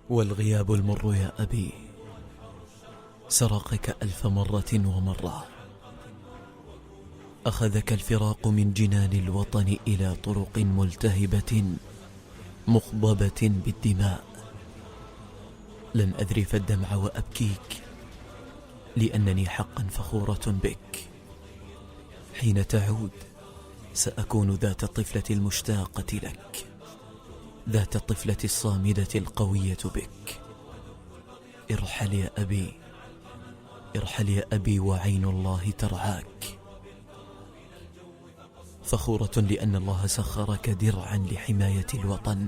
والغياب المر يا أبي سرقك 1000 مرة ومرة. أخذك الفراق من جنان الوطن إلى طرق ملتهبة مخضبة بالدماء. لن أذرف الدمع وأبكيك لأنني حقا فخورة بك. حين تعود سأكون ذات الطفلة المشتاقة لك، ذات الطفلة الصامدة القوية بك. ارحل يا أبي، ارحل يا أبي وعين الله ترعاك. فخورة لأن الله سخرك درعا لحماية الوطن،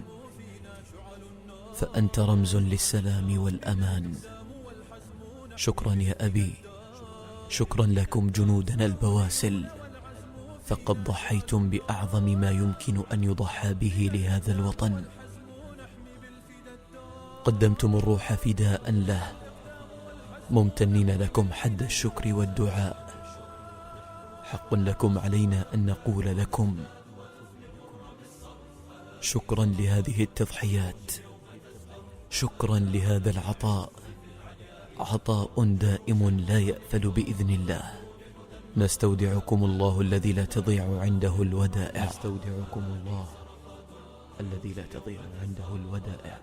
فأنت رمز للسلام والأمان. شكرا يا أبي، شكرا لكم جنودنا البواسل، فقد ضحيتم بأعظم ما يمكن أن يضحى به لهذا الوطن. قدمتم الروح فداء له، ممتنين لكم حد الشكر والدعاء. حق لكم علينا أن نقول لكم شكرا لهذه التضحيات، شكرا لهذا العطاء، عطاء دائم لا يأفل بإذن الله. نستودعكم الله الذي لا تضيع عنده الودائع. نستودعكم الله الذي لا تضيع عنده الودائع.